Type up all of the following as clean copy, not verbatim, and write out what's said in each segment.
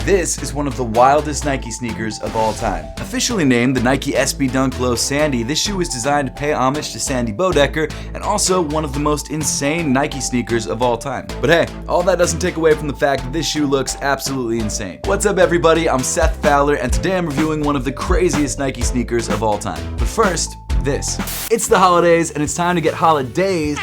This is one of the wildest Nike sneakers of all time. Officially named the Nike SB Dunk Low Sandy, this shoe is designed to pay homage to Sandy Bodecker and also one of the most insane Nike sneakers of all time. But hey, all that doesn't take away from the fact that this shoe looks absolutely insane. What's up everybody, I'm Seth Fowler and today I'm reviewing one of the craziest Nike sneakers of all time. But first, this. It's the holidays and it's time to get holidays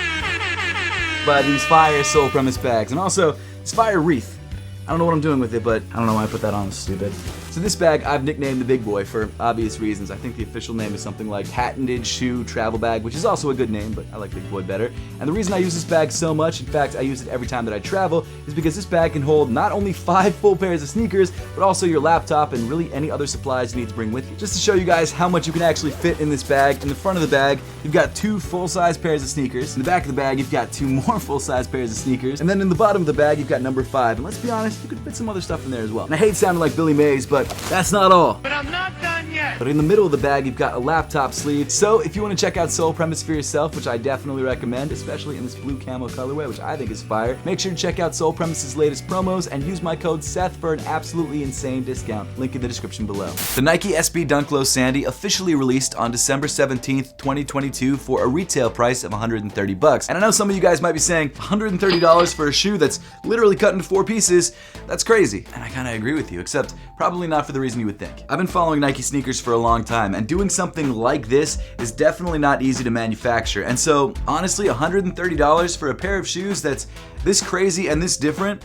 by these fire sole premise bags and also this fire wreath. I don't know what I'm doing with it, but I don't know why I put that on, it's stupid. So this bag I've nicknamed the Big Boy for obvious reasons. I think the official name is something like Patented Shoe Travel Bag, which is also a good name, but I like Big Boy better. And the reason I use this bag so much, in fact I use it every time that I travel, is because this bag can hold not only 5 full pairs of sneakers, but also your laptop and really any other supplies you need to bring with you. Just to show you guys how much you can actually fit in this bag, in the front of the bag, you've got 2 full-size pairs of sneakers. In the back of the bag, you've got 2 more full-size pairs of sneakers. And then in the bottom of the bag, you've got number 5. And let's be honest, you could fit some other stuff in there as well. And I hate sounding like Billy Mays, but that's not all. But I'm not done yet! But in the middle of the bag, you've got a laptop sleeve. So if you want to check out Sole Premise for yourself, which I definitely recommend, especially in this blue camo colorway, which I think is fire, make sure to check out Sole Premise's latest promos and use my code Seth for an absolutely insane discount. Link in the description below. The Nike SB Dunk Low Sandy officially released on December 17th, 2022 for a retail price of $130. And I know some of you guys might be saying, $130 for a shoe that's literally cut into 4 pieces? That's crazy. And I kinda agree with you, except probably not for the reason you would think. I've been following Nike sneakers for a long time, and doing something like this is definitely not easy to manufacture. And so, honestly, $130 for a pair of shoes that's this crazy and this different,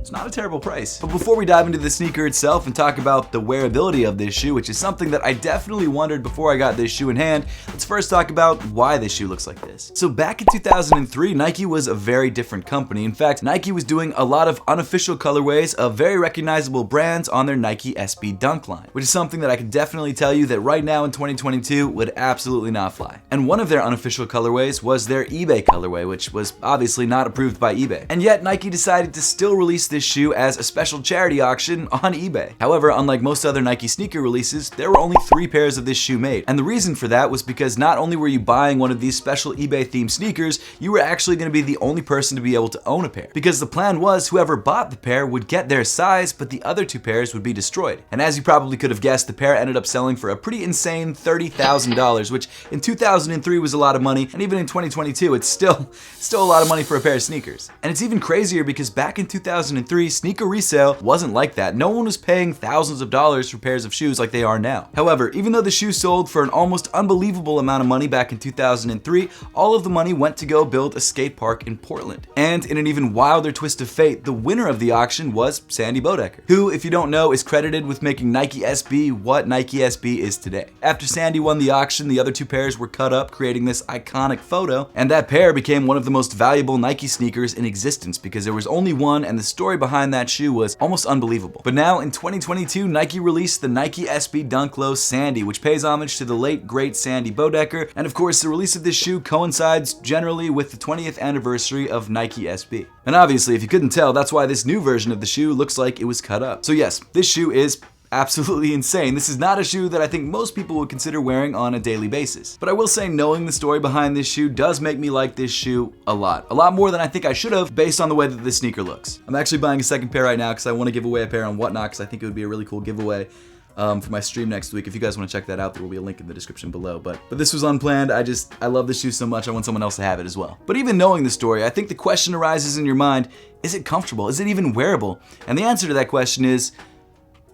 it's not a terrible price. But before we dive into the sneaker itself and talk about the wearability of this shoe, which is something that I definitely wondered before I got this shoe in hand, let's first talk about why this shoe looks like this. So back in 2003, Nike was a very different company. In fact, Nike was doing a lot of unofficial colorways of very recognizable brands on their Nike SB Dunk line, which is something that I can definitely tell you that right now in 2022 would absolutely not fly. And one of their unofficial colorways was their eBay colorway, which was obviously not approved by eBay. And yet Nike decided to still release this shoe as a special charity auction on eBay. However, unlike most other Nike sneaker releases, there were only 3 pairs of this shoe made. And the reason for that was because not only were you buying one of these special eBay themed sneakers, you were actually going to be the only person to be able to own a pair. Because the plan was whoever bought the pair would get their size, but the other 2 pairs would be destroyed. And as you probably could have guessed, the pair ended up selling for a pretty insane $30,000, which in 2003 was a lot of money, and even in 2022 it's still a lot of money for a pair of sneakers. And it's even crazier because back in 2003, sneaker resale wasn't like that. No one was paying thousands of dollars for pairs of shoes like they are now. However, even though the shoe sold for an almost unbelievable amount of money back in 2003, all of the money went to go build a skate park in Portland. And in an even wilder twist of fate, the winner of the auction was Sandy Bodecker, who, if you don't know, is credited with making Nike SB what Nike SB is today. After Sandy won the auction, the other 2 pairs were cut up, creating this iconic photo, and that pair became one of the most valuable Nike sneakers in existence because there was only one, and the story behind that shoe was almost unbelievable. But now in 2022, Nike released the Nike SB Dunk Low Sandy, which pays homage to the late great Sandy Bodecker, and of course the release of this shoe coincides generally with the 20th anniversary of Nike SB. And obviously, if you couldn't tell, that's why this new version of the shoe looks like it was cut up. So yes, this shoe is absolutely insane. This is not a shoe that I think most people would consider wearing on a daily basis. But I will say, knowing the story behind this shoe does make me like this shoe a lot. A lot more than I think I should have based on the way that this sneaker looks. I'm actually buying a second pair right now because I want to give away a pair on Whatnot because I think it would be a really cool giveaway for my stream next week. If you guys want to check that out, there will be a link in the description below. But this was unplanned. I love this shoe so much, I want someone else to have it as well. But even knowing the story, I think the question arises in your mind, is it comfortable? Is it even wearable? And the answer to that question is,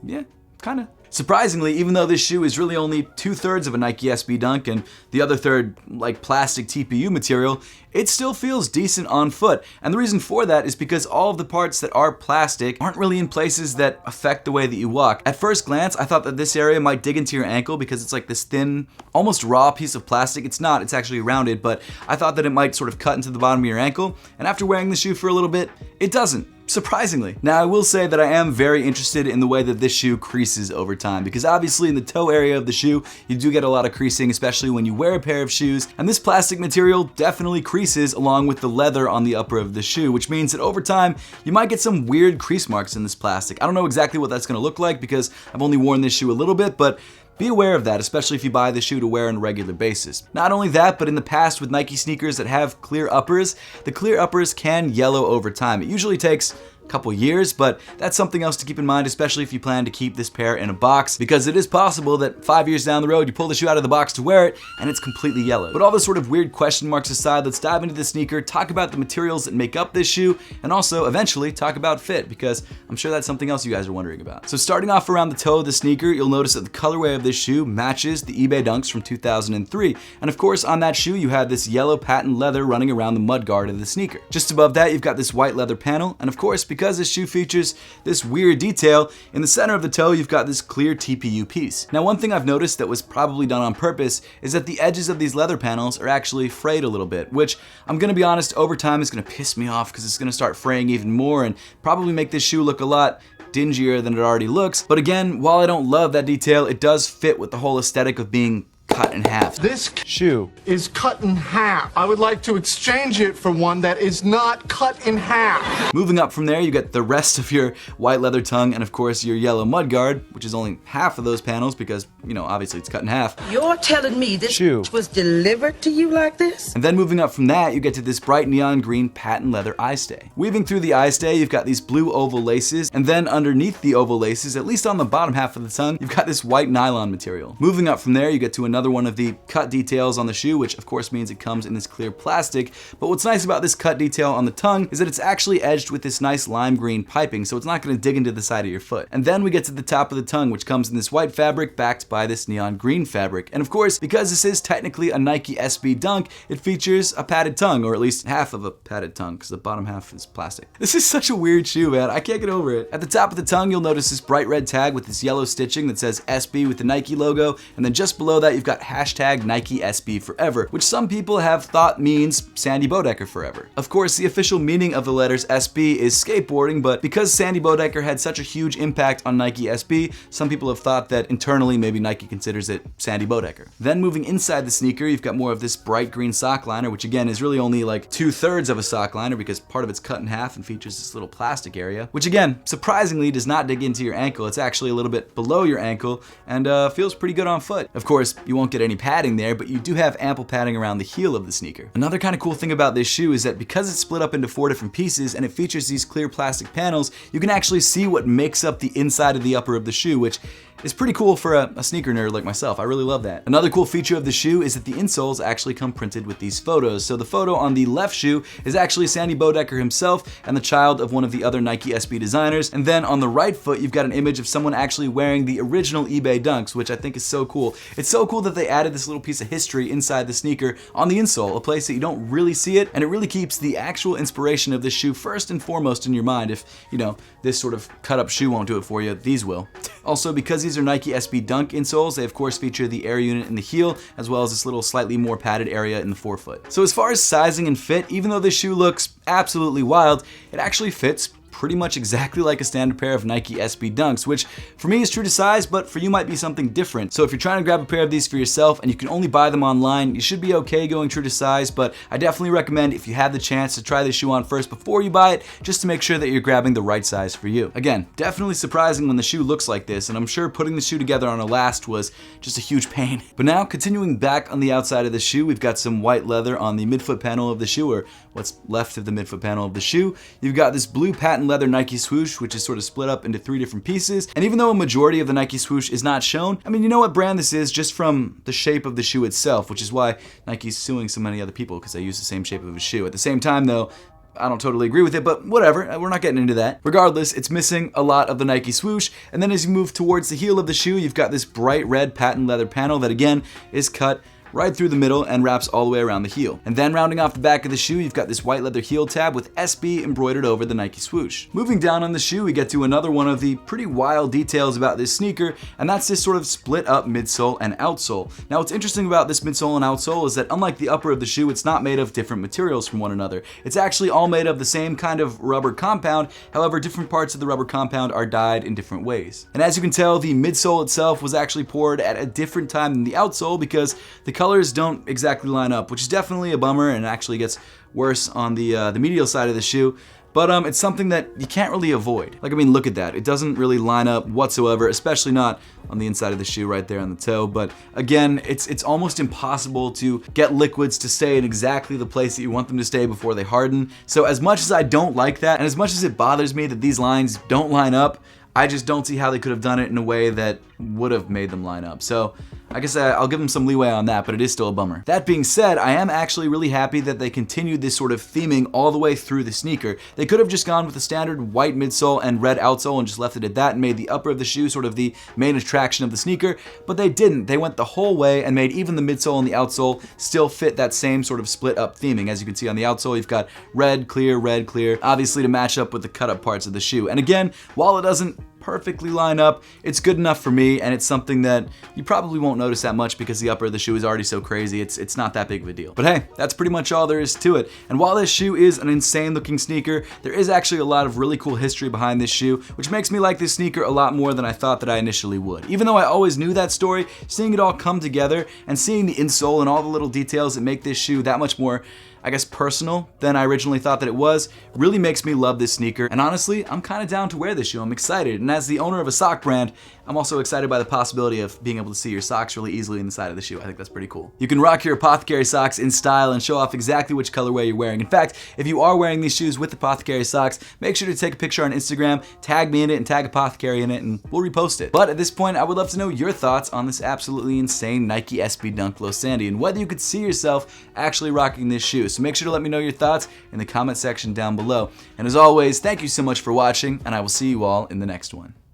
yeah, kinda. Surprisingly, even though this shoe is really only 2/3 of a Nike SB Dunk and the other third like plastic TPU material, it still feels decent on foot. And the reason for that is because all of the parts that are plastic aren't really in places that affect the way that you walk. At first glance, I thought that this area might dig into your ankle because it's like this thin, almost raw piece of plastic. It's not, it's actually rounded, but I thought that it might sort of cut into the bottom of your ankle. And after wearing the shoe for a little bit, it doesn't. Surprisingly. Now I will say that I am very interested in the way that this shoe creases over time, because obviously in the toe area of the shoe you do get a lot of creasing, especially when you wear a pair of shoes, and this plastic material definitely creases along with the leather on the upper of the shoe, which means that over time you might get some weird crease marks in this plastic. I don't know exactly what that's going to look like because I've only worn this shoe a little bit, but be aware of that, especially if you buy the shoe to wear on a regular basis. Not only that, but in the past with Nike sneakers that have clear uppers, the clear uppers can yellow over time. It usually takes couple years, but that's something else to keep in mind, especially if you plan to keep this pair in a box, because it is possible that 5 years down the road you pull the shoe out of the box to wear it and it's completely yellow. But all the sort of weird question marks aside, let's dive into the sneaker, talk about the materials that make up this shoe, and also eventually talk about fit, because I'm sure that's something else you guys are wondering about. So starting off around the toe of the sneaker, you'll notice that the colorway of this shoe matches the eBay Dunks from 2003, and of course on that shoe you have this yellow patent leather running around the mudguard of the sneaker. Just above that you've got this white leather panel, and of course because this shoe features this weird detail, in the center of the toe you've got this clear TPU piece. Now one thing I've noticed that was probably done on purpose is that the edges of these leather panels are actually frayed a little bit, which I'm gonna be honest, over time is gonna piss me off because it's gonna start fraying even more and probably make this shoe look a lot dingier than it already looks. But again, while I don't love that detail, it does fit with the whole aesthetic of being cut in half. This shoe is cut in half. I would like to exchange it for one that is not cut in half. Moving up from there, you get the rest of your white leather tongue and of course your yellow mudguard, which is only half of those panels because, you know, obviously it's cut in half. You're telling me this shoe was delivered to you like this? And then moving up from that, you get to this bright neon green patent leather eye stay. Weaving through the eye stay, you've got these blue oval laces, and then underneath the oval laces, at least on the bottom half of the tongue, you've got this white nylon material. Moving up from there, you get to another one of the cut details on the shoe, which of course means it comes in this clear plastic. But what's nice about this cut detail on the tongue is that it's actually edged with this nice lime green piping, so it's not going to dig into the side of your foot. And then we get to the top of the tongue, which comes in this white fabric backed by this neon green fabric. And of course, because this is technically a Nike SB Dunk, it features a padded tongue, or at least half of a padded tongue, because the bottom half is plastic. This is such a weird shoe, man. I can't get over it. At the top of the tongue, you'll notice this bright red tag with this yellow stitching that says SB with the Nike logo, and then just below that, you've got hashtag Nike SB Forever, which some people have thought means Sandy Bodecker Forever. Of course, the official meaning of the letters SB is skateboarding, but because Sandy Bodecker had such a huge impact on Nike SB, some people have thought that internally maybe Nike considers it Sandy Bodecker. Then moving inside the sneaker, you've got more of this bright green sock liner, which again is really only like 2/3 of a sock liner because part of it's cut in half and features this little plastic area, which again, surprisingly does not dig into your ankle. It's actually a little bit below your ankle and feels pretty good on foot. Of course, you won't get any padding there, but you do have ample padding around the heel of the sneaker. Another kind of cool thing about this shoe is that because it's split up into 4 different pieces and it features these clear plastic panels, you can actually see what makes up the inside of the upper of the shoe, which is pretty cool for a sneaker nerd like myself. I really love that. Another cool feature of the shoe is that the insoles actually come printed with these photos. So the photo on the left shoe is actually Sandy Bodecker himself and the child of one of the other Nike SB designers. And then on the right foot, you've got an image of someone actually wearing the original eBay Dunks, which I think is so cool. It's so cool that they added this little piece of history inside the sneaker on the insole, a place that you don't really see it, and it really keeps the actual inspiration of this shoe first and foremost in your mind. If, you know, this sort of cut up shoe won't do it for you, these will. Also, because these are Nike SB Dunk insoles, they of course feature the air unit in the heel, as well as this little slightly more padded area in the forefoot. So as far as sizing and fit, even though this shoe looks absolutely wild, it actually fits pretty much exactly like a standard pair of Nike SB Dunks, which for me is true to size, but for you might be something different. So if you're trying to grab a pair of these for yourself and you can only buy them online, you should be okay going true to size, but I definitely recommend if you have the chance to try this shoe on first before you buy it, just to make sure that you're grabbing the right size for you. Again, definitely surprising when the shoe looks like this, and I'm sure putting the shoe together on a last was just a huge pain. But now, continuing back on the outside of the shoe, we've got some white leather on the midfoot panel of the shoe, or what's left of the midfoot panel of the shoe. You've got this blue patent leather Nike swoosh, which is sort of split up into 3 different pieces. And even though a majority of the Nike swoosh is not shown, I mean, you know what brand this is just from the shape of the shoe itself, which is why Nike's suing so many other people, because they use the same shape of a shoe. At the same time though, I don't totally agree with it, but whatever, we're not getting into that. Regardless, it's missing a lot of the Nike swoosh, and then as you move towards the heel of the shoe, you've got this bright red patent leather panel that again is cut right through the middle and wraps all the way around the heel. And then rounding off the back of the shoe, you've got this white leather heel tab with SB embroidered over the Nike swoosh. Moving down on the shoe, we get to another one of the pretty wild details about this sneaker, and that's this sort of split up midsole and outsole. Now what's interesting about this midsole and outsole is that unlike the upper of the shoe, it's not made of different materials from one another. It's actually all made of the same kind of rubber compound, however different parts of the rubber compound are dyed in different ways. And as you can tell, the midsole itself was actually poured at a different time than the outsole because the colors don't exactly line up, which is definitely a bummer and actually gets worse on the medial side of the shoe. but it's something that you can't really avoid. Like, I mean, look at that. It doesn't really line up whatsoever, especially not on the inside of the shoe right there on the toe. But again, it's almost impossible to get liquids to stay in exactly the place that you want them to stay before they harden. So as much as I don't like that, and as much as it bothers me that these lines don't line up, I just don't see how they could have done it in a way that would have made them line up. So I guess I'll give them some leeway on that, but it is still a bummer. That being said, I am actually really happy that they continued this sort of theming all the way through the sneaker. They could have just gone with the standard white midsole and red outsole and just left it at that and made the upper of the shoe sort of the main attraction of the sneaker, but they didn't. They went the whole way and made even the midsole and the outsole still fit that same sort of split up theming. As you can see on the outsole, you've got red, clear, obviously to match up with the cut up parts of the shoe. And again, while it doesn't perfectly line up, it's good enough for me, and it's something that you probably won't notice that much because the upper of the shoe is already so crazy. It's not that big of a deal. But hey, that's pretty much all there is to it. And while this shoe is an insane looking sneaker, there is actually a lot of really cool history behind this shoe, which makes me like this sneaker a lot more than I thought that I initially would. Even though I always knew that story, seeing it all come together and seeing the insole and all the little details that make this shoe that much more, I guess, personal than I originally thought that it was, really makes me love this sneaker. And honestly, I'm kind of down to wear this shoe. I'm excited. And as the owner of a sock brand, I'm also excited by the possibility of being able to see your socks really easily in the side of the shoe. I think that's pretty cool. You can rock your Apothecary socks in style and show off exactly which colorway you're wearing. In fact, if you are wearing these shoes with Apothecary socks, make sure to take a picture on Instagram, tag me in it, and tag Apothecary in it, and we'll repost it. But at this point, I would love to know your thoughts on this absolutely insane Nike SB Dunk Low Sandy and whether you could see yourself actually rocking this shoe. So make sure to let me know your thoughts in the comment section down below. And as always, thank you so much for watching, and I will see you all in the next one.